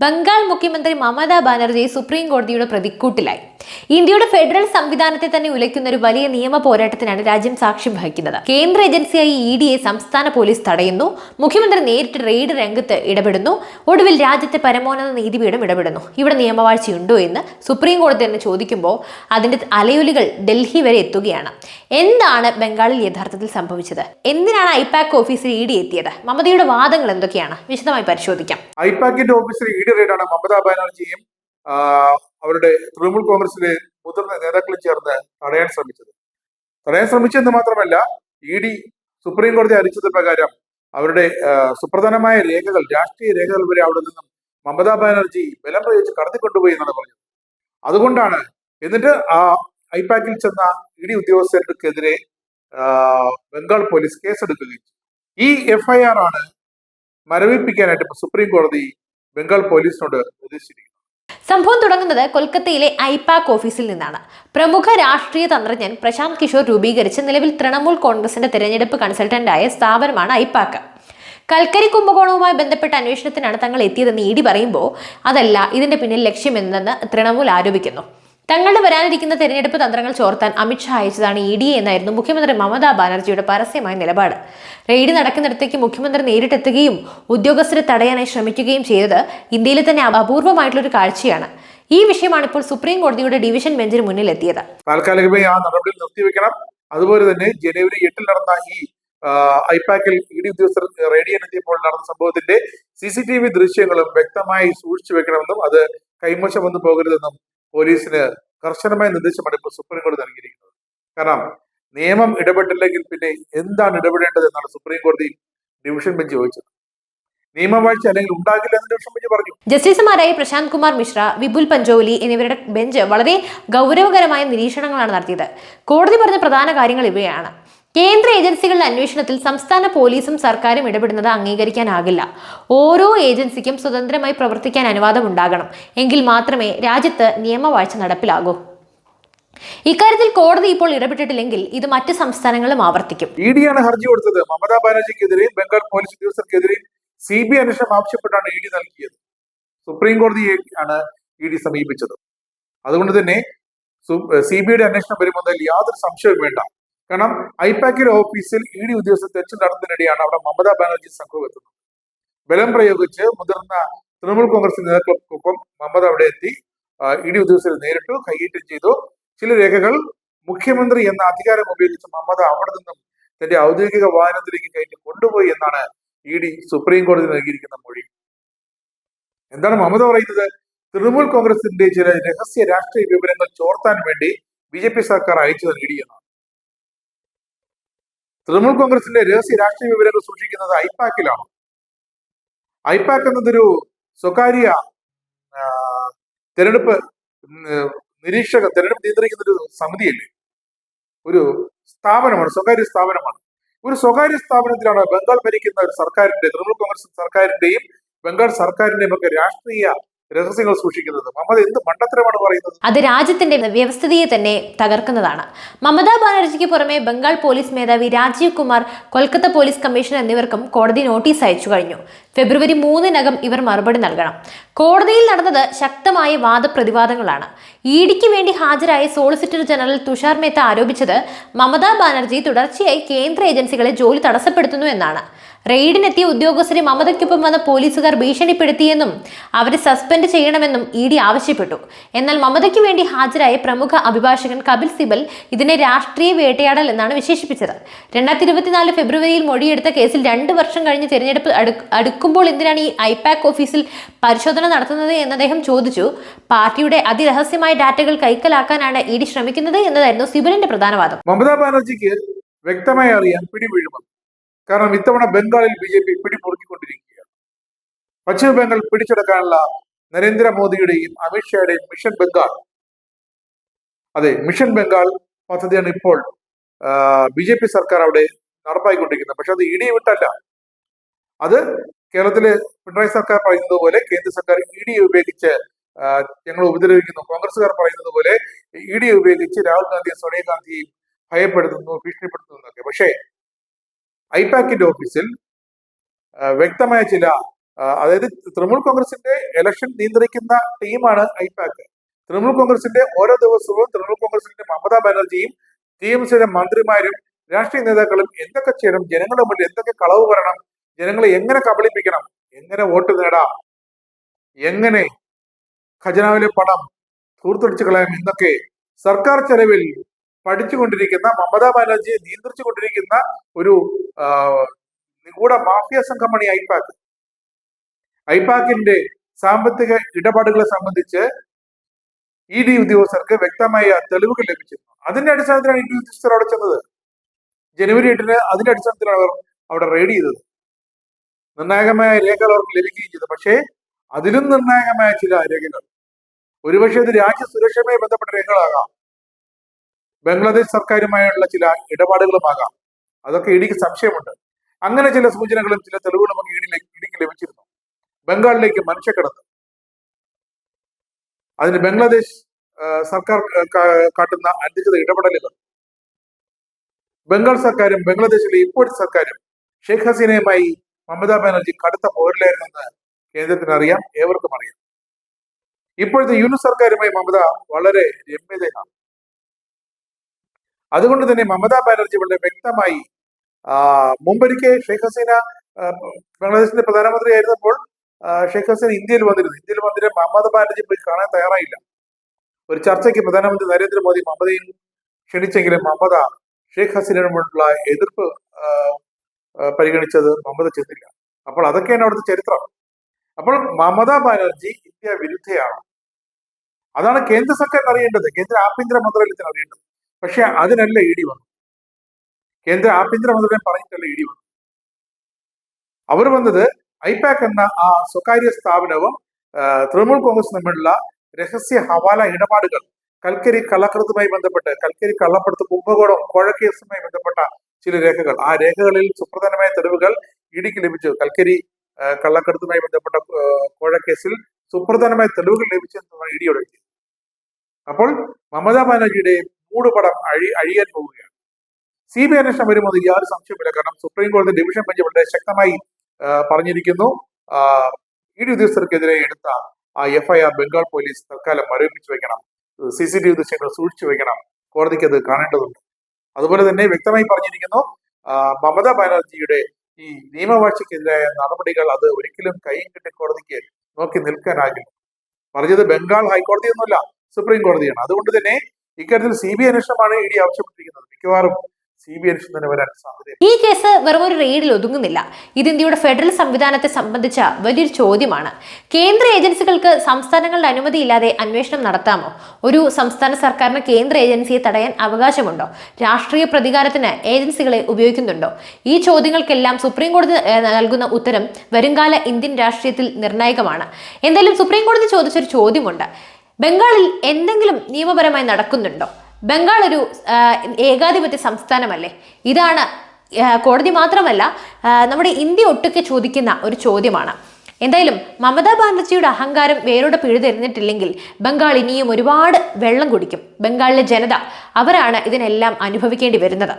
ബംഗാൾ മുഖ്യമന്ത്രി മമതാ ബാനർജി സുപ്രീം കോടതിയുടെ പ്രതിക്കൂട്ടിലായി. ഇന്ത്യയുടെ ഫെഡറൽ സംവിധാനത്തെ തന്നെ ഉലയ്ക്കുന്ന ഒരു വലിയ നിയമ പോരാട്ടത്തിനാണ് രാജ്യം സാക്ഷ്യം വഹിക്കുന്നത്. കേന്ദ്ര ഏജൻസിയായി ഇഡിയെ സംസ്ഥാന പോലീസ് തടയുന്നു. മുഖ്യമന്ത്രി നേരിട്ട് റെയ്ഡ് രംഗത്ത് ഇടപെടുന്നു. ഒടുവിൽ രാജ്യത്തെ പരമോന്നത നീതിപീഠം ഇടപെടുന്നു. ഇവിടെ നിയമവാഴ്ചയുണ്ടോ എന്ന് സുപ്രീം കോടതി തന്നെ ചോദിക്കുമ്പോൾ അതിന്റെ അലയൊലികൾ ഡൽഹി വരെ എത്തുകയാണ്. എന്താണ് ബംഗാളിൽ യഥാർത്ഥത്തിൽ സംഭവിച്ചത്? എന്തിനാണ് ഐപാക് ഓഫീസിൽ ഇഡി എത്തിയത്? മമതയുടെ വാദങ്ങൾ എന്തൊക്കെയാണ്? വിശദമായി പരിശോധിക്കാം. ഐപാക്കിന്റെ ഓഫീസിൽ ഇഡി റെയ്ഡാണ് മമതാ ബാനർജിയും അവരുടെ തൃണമൂൽ കോൺഗ്രസിലെ മുതിർന്ന നേതാക്കളും ചേർന്ന് തടയാൻ ശ്രമിച്ചെന്ന് മാത്രമല്ല, ഇഡി സുപ്രീം കോടതി അറിയിച്ചത് പ്രകാരം അവരുടെ സുപ്രധാനമായ രേഖകൾ, രാഷ്ട്രീയ രേഖകൾ വരെ അവിടെ നിന്നും മമതാ ബാനർജി ബലം പ്രയോഗിച്ച് കടത്തിക്കൊണ്ടുപോയി എന്നാണ് പറഞ്ഞത്. അതുകൊണ്ടാണ് എന്നിട്ട് ആ ഐപാക്കിൽ ചെന്ന ഇഡി ഉദ്യോഗസ്ഥർക്കെതിരെ ബംഗാൾ പോലീസ് കേസെടുക്കുകയും ഈ FIR ആണ് മരവിപ്പിക്കാനായിട്ട് സുപ്രീം കോടതി ബംഗാൾ പോലീസിനോട് നിർദ്ദേശിച്ചിരിക്കുന്നു. സംഭവം തുടങ്ങുന്നത് കൊൽക്കത്തയിലെ ഐപാക് ഓഫീസിൽ നിന്നാണ്. പ്രമുഖ രാഷ്ട്രീയ തന്ത്രജ്ഞൻ പ്രശാന്ത് കിഷോർ രൂപീകരിച്ച് നിലവിൽ തൃണമൂൽ കോൺഗ്രസിന്റെ തെരഞ്ഞെടുപ്പ് കൺസൾട്ടന്റായ സ്ഥാപനമാണ് ഐപാക്. കൽക്കരി കുംഭകോണവുമായി ബന്ധപ്പെട്ട അന്വേഷണത്തിനാണ് തങ്ങൾ എത്തിയതെന്ന് ഇഡി പറയുമ്പോൾ അതല്ല ഇതിന്റെ പിന്നിൽ ലക്ഷ്യമെന്തെന്ന് തൃണമൂൽ ആരോപിക്കുന്നു. തങ്ങളുടെ വരാനിരിക്കുന്ന തെരഞ്ഞെടുപ്പ് തന്ത്രങ്ങൾ ചോർത്താൻ അമിത്ഷാ അയച്ചതാണ് ഇഡി എന്നായിരുന്നു മുഖ്യമന്ത്രി മമതാ ബാനർജിയുടെ പരസ്യമായ നിലപാട്. റെയ്ഡ് നടക്കുന്നിടത്തേക്ക് മുഖ്യമന്ത്രി നേരിട്ടെത്തുകയും ഉദ്യോഗസ്ഥരെ തടയാനായി ശ്രമിക്കുകയും ചെയ്തത് ഇന്ത്യയിലെ തന്നെ അപൂർവമായിട്ടുള്ള ഒരു കാഴ്ചയാണ്. ഈ വിഷയമാണ് ഇപ്പോൾ സുപ്രീം കോടതിയുടെ ഡിവിഷൻ ബെഞ്ചിന് മുന്നിൽ എത്തിയത്. താൽക്കാലികമായി ആ നടപടി നിർത്തിവെക്കണം. അതുപോലെ തന്നെ ജനുവരി 8 നടന്ന ഈ ഐപാക്കിൽ ഇഡി ഉദ്യോഗസ്ഥർ റെയ്ഡ് ചെയ്യാനെത്തിയപ്പോൾ നടന്ന സംഭവത്തിന്റെ CCTV ദൃശ്യങ്ങളും വ്യക്തമായി സൂക്ഷിച്ചു വെക്കണമെന്നും അത് കൈമോശം വന്നു പോകരുതെന്നും പോലീസിന് കർശനമായ നിർദ്ദേശമാണ് ഇപ്പോൾ സുപ്രീം കോടതി നൽകിയിരിക്കുന്നത്. കാരണം നിയമം ഇടപെട്ടില്ലെങ്കിൽ പിന്നെ എന്താണ് ഇടപെടേണ്ടത് എന്നാണ് സുപ്രീം കോടതി ഡിവിഷൻ ബെഞ്ച് ചോദിച്ചത്. നിയമവാഴ്ച അല്ലെങ്കിൽ ഉണ്ടാകില്ല എന്ന് ഡിവിഷൻ ബെഞ്ച് പറഞ്ഞു. ജസ്റ്റിസുമാരായ പ്രശാന്ത് കുമാർ മിശ്ര, വിപുൽ പഞ്ചോലി എന്നിവരുടെ ബെഞ്ച് വളരെ ഗൗരവകരമായ നിരീക്ഷണങ്ങളാണ് നടത്തിയത്. കോടതി പറഞ്ഞ പ്രധാന കാര്യങ്ങൾ ഇവയാണ്. കേന്ദ്ര ഏജൻസികളുടെ അന്വേഷണത്തിൽ സംസ്ഥാന പോലീസും സർക്കാരും ഇടപെടുന്നത് അംഗീകരിക്കാനാകില്ല. ഓരോ ഏജൻസിക്കും സ്വതന്ത്രമായി പ്രവർത്തിക്കാൻ അനുവാദം ഉണ്ടാകണം. എങ്കിൽ മാത്രമേ രാജ്യത്ത് നിയമവാഴ്ച നടപ്പിലാകൂ. ഇക്കാര്യത്തിൽ കോടതി ഇപ്പോൾ ഇടപെട്ടിട്ടില്ലെങ്കിൽ ഇത് മറ്റ് സംസ്ഥാനങ്ങളും ആവർത്തിക്കും. ഇഡിയാണ് ഹർജി കൊടുത്തത്. മമതാ ബാനർജിക്കെതിരെ ബംഗാൾ പോലീസ് ഉദ്യോഗസ്ഥർക്കെതിരെ CBI അന്വേഷണം ആവശ്യപ്പെട്ടാണ് ഇഡി നൽകിയത്. സുപ്രീം കോടതിയെയാണ് ഇഡി സമീപിച്ചത്. അതുകൊണ്ട് തന്നെ CBIയുടെ അന്വേഷണം വരുമ്പോൾ യാതൊരു സംശയവും വേണ്ട. കാരണം ഐപാക്കിന്റെ ഓഫീസിൽ ഇഡി ഉദ്യോഗസ്ഥർ തെരച്ചിൽ നടത്തുന്നതിനിടെയാണ് അവിടെ മമതാ ബാനർജി സംഘവും എത്തുന്നത്. ബലം പ്രയോഗിച്ച് മുതിർന്ന തൃണമൂൽ കോൺഗ്രസ് നേതാക്കൾക്കൊപ്പം മമത അവിടെ എത്തി ഇഡി ഉദ്യോഗസ്ഥരെ നേരിട്ടു, കൈയേറ്റം ചെയ്തു. ചില രേഖകൾ മുഖ്യമന്ത്രി എന്ന അധികാരം ഉപയോഗിച്ച് മമത അവിടെ നിന്നും തന്റെ ഔദ്യോഗിക വാഹനത്തിലേക്ക് കയറ്റി കൊണ്ടുപോയി എന്നാണ് ഇഡി സുപ്രീം കോടതി നൽകിയിരിക്കുന്ന മൊഴി. എന്താണ് മമത പറയുന്നത്? തൃണമൂൽ കോൺഗ്രസിന്റെ ചില രഹസ്യ രാഷ്ട്രീയ വിവരങ്ങൾ ചോർത്താൻ വേണ്ടി BJP സർക്കാർ അയച്ചത് ഇഡി എന്നാണ്. തൃണമൂൽ കോൺഗ്രസിന്റെ രഹസ്യ രാഷ്ട്രീയ വിവരങ്ങൾ സൂക്ഷിക്കുന്നത് ഐപാക്കിലാണ്. ഐപാക് എന്നതൊരു സ്വകാര്യ തെരഞ്ഞെടുപ്പ് നിയന്ത്രിക്കുന്ന ഒരു സമിതിയല്ലേ, ഒരു സ്ഥാപനമാണ്, സ്വകാര്യ സ്ഥാപനമാണ്. ഒരു സ്വകാര്യ സ്ഥാപനത്തിലാണ് ബംഗാൾ ഭരിക്കുന്ന ഒരു സർക്കാരിന്റെ, തൃണമൂൽ കോൺഗ്രസ് സർക്കാരിന്റെയും ബംഗാൾ സർക്കാരിന്റെയും ഒക്കെ രാഷ്ട്രീയ രഹസ്യങ്ങൾ സൂക്ഷിക്കുന്നത്. മമത എന്ത് മണ്ടത്തരമാണ് പറയുന്നത്? അത് രാജ്യത്തിന്റെ വ്യവസ്ഥിതിയെ തന്നെ തകർക്കുന്നതാണ്. മമതാ ബാനർജിക്ക് പുറമെ ബംഗാൾ പോലീസ് മേധാവി രാജീവ് കുമാർ, കൊൽക്കത്ത പോലീസ് കമ്മീഷണർ എന്നിവർക്കും കോടതി നോട്ടീസ് അയച്ചു കഴിഞ്ഞു. ഫെബ്രുവരി 3-നകം ഇവർ മറുപടി നൽകണം. കോടതിയിൽ നടന്നത് ശക്തമായ വാദപ്രതിവാദങ്ങളാണ്. ഇഡിക്ക് വേണ്ടി ഹാജരായ സോളിസിറ്റർ ജനറൽ തുഷാർ മേത്ത ആരോപിച്ചത് മമതാ ബാനർജി തുടർച്ചയായി കേന്ദ്ര ഏജൻസികളെ ജോലി തടസ്സപ്പെടുത്തുന്നു എന്നാണ്. റെയ്ഡിനെത്തിയ ഉദ്യോഗസ്ഥരെ മമതയ്ക്കൊപ്പം വന്ന പോലീസുകാർ ഭീഷണിപ്പെടുത്തിയെന്നും അവരെ സസ്പെൻഡ് ചെയ്യണമെന്നും ഇഡി ആവശ്യപ്പെട്ടു. എന്നാൽ മമതയ്ക്ക് വേണ്ടി ഹാജരായ പ്രമുഖ അഭിഭാഷകൻ കപിൽ സിബൽ ഇതിനെ രാഷ്ട്രീയ വേട്ടയാടൽ എന്നാണ് വിശേഷിപ്പിച്ചത്. 2024 ഫെബ്രുവരിയിൽ മൊഴിയെടുത്ത കേസിൽ 2 വർഷം കഴിഞ്ഞ് തിരഞ്ഞെടുപ്പ് അടുക്കുമ്പോൾ എന്തിനാണ് ഈ ഐപാക് ഓഫീസിൽ പരിശോധന നടത്തുന്നത് എന്ന് അദ്ദേഹം ചോദിച്ചു. പാർട്ടിയുടെ അതിരഹസ്യമായ ഡാറ്റകൾ കൈക്കലാക്കാനാണ് ഇഡി ശ്രമിക്കുന്നത് എന്നതായിരുന്നു സിബലിന്റെ പ്രധാന വാദം. മമതാ ബാനർജിക്ക് വ്യക്തമായി അറിയാം പിടിവീഴുമെന്ന്. കാരണം ഇത്തവണ ബംഗാളിൽ BJP പിടിമുറുക്കിക്കൊണ്ടിരിക്കുകയാണ്. പശ്ചിമ ബംഗാൾ പിടിച്ചെടുക്കാനുള്ള നരേന്ദ്രമോദിയുടെയും അമിത്ഷായുടെയും മിഷൻ ബംഗാൾ പദ്ധതിയാണ് ഇപ്പോൾ BJP സർക്കാർ അവിടെ നടപ്പാക്കിക്കൊണ്ടിരിക്കുന്നത്. പക്ഷെ അത് ഇഡി വിട്ടല്ല. അത് കേരളത്തിലെ പിണറായി സർക്കാർ പറയുന്നത് പോലെ കേന്ദ്ര സർക്കാർ ഇഡി ഉപയോഗിച്ച് ഞങ്ങൾ ഉപദ്രവിക്കുന്നു, കോൺഗ്രസുകാർ പറയുന്നത് പോലെ ഇഡി ഉപയോഗിച്ച് രാഹുൽ ഗാന്ധിയും സോണിയാഗാന്ധിയെയും ഭയപ്പെടുത്തുന്നു, ഭീഷണിപ്പെടുത്തുന്നു എന്നൊക്കെ. പക്ഷേ ഐപാക്കിന്റെ ഓഫീസിൽ വ്യക്തമായ ചില അതായത് തൃണമൂൽ കോൺഗ്രസിന്റെ ഇലക്ഷൻ നിയന്ത്രിക്കുന്ന ടീമാണ് ഐപാക്. തൃണമൂൽ കോൺഗ്രസിന്റെ ഓരോ ദിവസവും തൃണമൂൽ കോൺഗ്രസിന്റെ മമതാ ബാനർജിയും TMCയുടെ മന്ത്രിമാരും രാഷ്ട്രീയ നേതാക്കളും എന്തൊക്കെ ചെയ്യണം, ജനങ്ങളുടെ മുന്നിൽ എന്തൊക്കെ കളവ് പറയണം, ജനങ്ങളെ എങ്ങനെ കബളിപ്പിക്കണം, എങ്ങനെ വോട്ട് നേടാം, എങ്ങനെ ഖജനാവിലെ പണം തൂർത്തടിച്ചു കളയാം എന്നൊക്കെ സർക്കാർ ചെലവിൽ പഠിച്ചുകൊണ്ടിരിക്കുന്ന മമതാ ബാനർജിയെ നിയന്ത്രിച്ചുകൊണ്ടിരിക്കുന്ന ഒരു നിഗൂഢ മാഫിയ സംഘമാണ് ഐപാക്. ഐപാക്കിന്റെ സാമ്പത്തിക ഇടപാടുകളെ സംബന്ധിച്ച് ED ഉദ്യോഗസ്ഥർക്ക് വ്യക്തമായ തെളിവുകൾ ലഭിച്ചിരുന്നു. അതിന്റെ അടിസ്ഥാനത്തിലാണ് ED ഉദ്യോഗസ്ഥർ അവിടെ ചെന്നത്. ജനുവരി 8-ന് അതിന്റെ അടിസ്ഥാനത്തിലാണ് അവർ അവിടെ റെയ്ഡ് ചെയ്തത്. നിർണായകമായ രേഖകൾ അവർക്ക് ലഭിക്കുകയും ചെയ്തു. പക്ഷേ അതിലും നിർണായകമായ ചില രേഖകൾ, ഒരുപക്ഷെ ഇത് രാജ്യ സുരക്ഷയുമായി ബന്ധപ്പെട്ട രേഖകളാകാം, ബംഗ്ലാദേശ് സർക്കാരുമായുള്ള ചില ഇടപാടുകളുമാകാം. അതൊക്കെ EDക്ക് സംശയമുണ്ട്. അങ്ങനെ ചില സൂചനകളും ചില തെളിവുകളും ഒക്കെ EDക്ക് ലഭിച്ചിരുന്നു. ബംഗാളിലേക്ക് മനുഷ്യക്കടത്ത്, അതിന് ബംഗ്ലാദേശ് സർക്കാർ കാട്ടുന്ന അധികൃത ഇടപെടലുകൾ, ബംഗാൾ സർക്കാരും ബംഗ്ലാദേശിലെ ഇപ്പോഴത്തെ സർക്കാരും ഷെയ്ഖ് ഹസീനയുമായി മമതാ ബാനർജി കടുത്ത പോരിലായിരുന്നെന്ന് കേന്ദ്രത്തിന് അറിയാം, ഏവർക്കും അറിയാം. ഇപ്പോഴത്തെ യൂനിറ്റ് സർക്കാരുമായി മമത വളരെ രമ്യതയാണ്. അതുകൊണ്ട് തന്നെ മമതാ ബാനർജി വളരെ വ്യക്തമായി മുമ്പൊരിക്കൽ ഷെയ്ഖ് ഹസീന ബംഗ്ലാദേശിന്റെ പ്രധാനമന്ത്രി ആയിരുന്നപ്പോൾ ഷെയ്ഖ് ഹസീന ഇന്ത്യയിൽ വന്നിട്ട് മമതാ ബാനർജി പോയി കാണാൻ തയ്യാറായില്ല. ഒരു ചർച്ചയ്ക്ക് പ്രധാനമന്ത്രി നരേന്ദ്രമോദി മമതയും ക്ഷണിച്ചെങ്കിലും മമത ഷെയ്ഖ് ഹസീനയോടുള്ള എതിർപ്പ് പരിഗണിച്ചത് മമത ചെന്നില്ല. അപ്പോൾ അതൊക്കെയാണ് അവിടുത്തെ ചരിത്രം. അപ്പോൾ മമതാ ബാനർജി ഇന്ത്യ വിരുദ്ധയാണ്. അതാണ് കേന്ദ്ര സർക്കാരിന് അറിയേണ്ടത്, കേന്ദ്ര ആഭ്യന്തര മന്ത്രാലയത്തിന് അറിയേണ്ടത്. പക്ഷെ അതിനല്ല ED വന്നു. കേന്ദ്ര ആഭ്യന്തര മന്ത്രാലയം പറഞ്ഞിട്ടല്ല ED വന്നു. അവർ വന്നത് ഐപാക് എന്ന ആ സ്വകാര്യ സ്ഥാപനവും തൃണമൂൽ കോൺഗ്രസ് തമ്മിലുള്ള രഹസ്യ ഹവാല ഇടപാടുകൾ, കൽക്കരി കള്ളക്കടത്തുമായി ബന്ധപ്പെട്ട്, കൽക്കരി കള്ളപ്പടത്ത് കുംഭകോണം കോഴക്കേസുമായി ബന്ധപ്പെട്ട ചില രേഖകൾ, ആ രേഖകളിൽ സുപ്രധാനമായ തെളിവുകൾ EDക്ക് ലഭിച്ചു. കൽക്കരി കള്ളക്കടത്തുമായി ബന്ധപ്പെട്ട കോഴക്കേസിൽ സുപ്രധാനമായ തെളിവുകൾ ലഭിച്ചെന്നാണ് ED യോട്. അപ്പോൾ മമതാ ബാനർജിയുടെ മൂടുപടം അഴിയാൻ പോവുകയാണ്. CBI അന്വേഷണം വരുമ്പോൾ യാതൊരു സംശയമില്ല. കാരണം സുപ്രീം കോടതി ഡിവിഷൻ ബെഞ്ച് വളരെ ശക്തമായി പറഞ്ഞിരിക്കുന്നു, ED ഉദ്യോഗസ്ഥർക്കെതിരെ എടുത്ത ആ FIR ബംഗാൾ പോലീസ് തൽക്കാലം മരവിപ്പിച്ചു വെക്കണം, CCTV ദൃശ്യങ്ങൾ സൂക്ഷിച്ചു വെക്കണം, കോടതിക്ക് അത് കാണേണ്ടതുണ്ട്. അതുപോലെ തന്നെ വ്യക്തമായി പറഞ്ഞിരിക്കുന്നു, മമതാ ബാനർജിയുടെ ഈ നിയമവാഴ്ചക്കെതിരായ നടപടികൾ അത് ഒരിക്കലും കൈയും കെട്ടി കോടതിക്ക് നോക്കി നിൽക്കാനാകില്ല. പറഞ്ഞത് ബംഗാൾ ഹൈക്കോടതി ഒന്നുമല്ല, സുപ്രീം കോടതിയാണ്. അതുകൊണ്ട് തന്നെ ഇക്കാര്യത്തിൽ CBI അന്വേഷണമാണ് ED ആവശ്യപ്പെട്ടിരിക്കുന്നത്. മിക്കവാറും CBI അന്വേഷണം തന്നെ വരാൻ സാധ്യത. ഈ കേസ് വെറും ഒരു റെയ്ഡിൽ ഒതുങ്ങുന്നില്ല. ഇത് ഇന്ത്യയുടെ ഫെഡറൽ സംവിധാനത്തെ സംബന്ധിച്ച വലിയൊരു ചോദ്യമാണ്. കേന്ദ്ര ഏജൻസികൾക്ക് സംസ്ഥാനങ്ങളുടെ അനുമതിയില്ലാതെ അന്വേഷണം നടത്താമോ? ഒരു സംസ്ഥാന സർക്കാരിന് കേന്ദ്ര ഏജൻസിയെ തടയാൻ അവകാശമുണ്ടോ? രാഷ്ട്രീയ പ്രതികാരത്തിന് ഏജൻസികളെ ഉപയോഗിക്കുന്നുണ്ടോ? ഈ ചോദ്യങ്ങൾക്കെല്ലാം സുപ്രീം കോടതി നൽകുന്ന ഉത്തരം വരുംകാല ഇന്ത്യൻ രാഷ്ട്രീയത്തിൽ നിർണായകമാണ്. എന്തായാലും സുപ്രീം കോടതി ചോദിച്ചൊരു ചോദ്യമുണ്ട്. ബംഗാളിൽ എന്തെങ്കിലും നിയമപരമായി നടക്കുന്നുണ്ടോ? ബംഗാൾ ഒരു ഏകാധിപത്യ സംസ്ഥാനമല്ലേ? ഇതാണ് കോടതി മാത്രമല്ല നമ്മുടെ ഇന്ത്യ ഒട്ടുക്കെ ചോദിക്കുന്ന ഒരു ചോദ്യമാണ്. എന്തായാലും മമതാ ബാനർജിയുടെ അഹങ്കാരം വേരോടെ പിഴുതെറിഞ്ഞിട്ടില്ലെങ്കിൽ ബംഗാൾ ഇനിയും ഒരുപാട് വെള്ളം കുടിക്കും. ബംഗാളിലെ ജനത അവരാണ് ഇതിനെല്ലാം അനുഭവിക്കേണ്ടി വരുന്നത്.